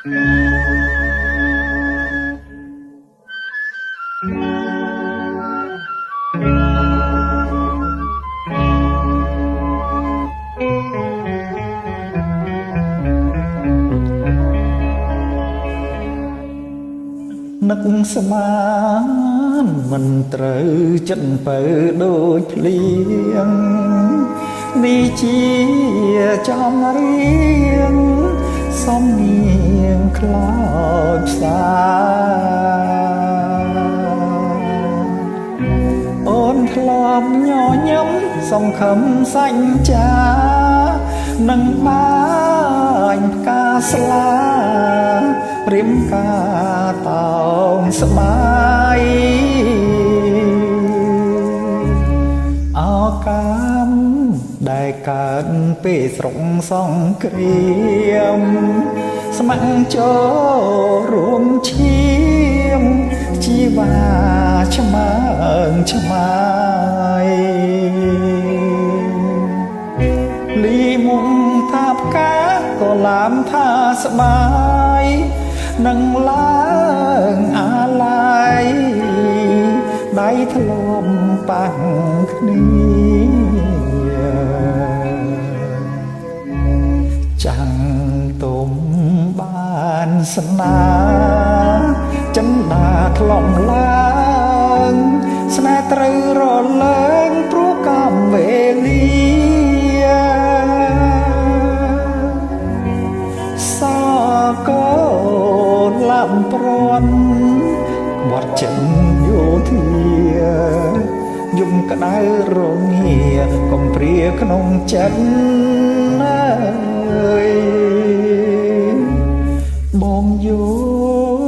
នឹកស្មានមិនត្រូវចិត្តបើដូចភ្លៀងនេះជាចំរៀងសំនៀងខ្លោចផ្សាអូនធ្លាប់ញញឹមសង្ឃឹមសញ្ចានឹងបាញ់ផ្កាស្លាព្រាមការតោងស្បាយអោកម្មដែលកើតពេលស្រុកសង្គ្រាមស្ម័គ្រចូលរួមឈាមជីវ៉ាឆ្មើងឆ្មាយលីមុំថាផ្កាក៏ឡាមថាស្បាយនឹងឡើងអាឡ័យដៃធ្លុំប៉ះគ្នាចាំងទុំបានស្នាចិនដាធ្លំឡើងស្នេហ៍ត្រូវរលែងព្រោះកម្មវេលាឡាំប្រន់បត់ចិនយោធាយំក្តៅរងាកំព្រាក្នុងចិត្តអើយបងយោ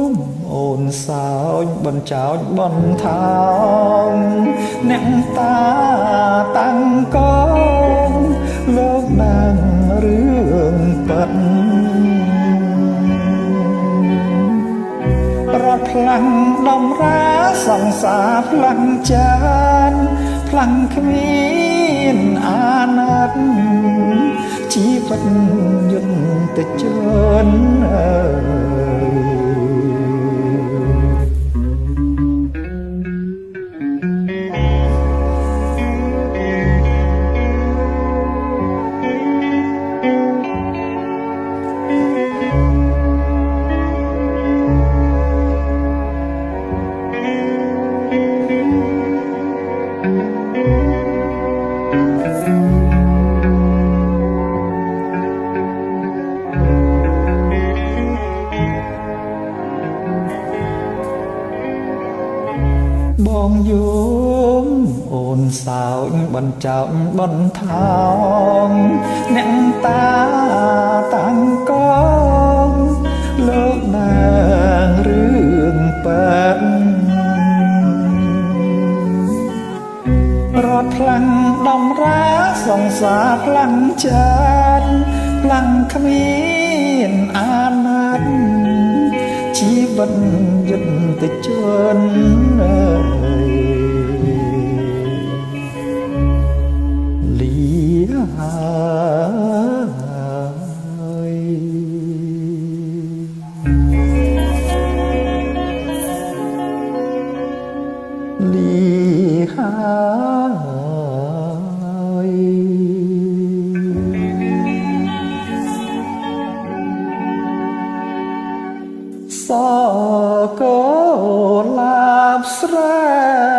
មអូនសោចបញ្ចោចបន្ថោងអ្នកតាតាំងកងលោកដឹងរឿងពិតរត់ផ្លាំងដំរាសង្សារផ្លាំងចានផ្លាំងគ្មានអាណត្តិជីវិតយន្តជនអើយបងយោមអូនសោចបញ្ចោចបន្ថោងអ្នកតាតាំងកងលោកដឹងរឿងប៉ែនរត់ផ្លាំងដំរាសង្សារផ្លាំងចានផ្លាំងគ្មានអាណត្តិជីវិតយន្តជនអើយលីហើយលីហើយសកលឡាបស្រែ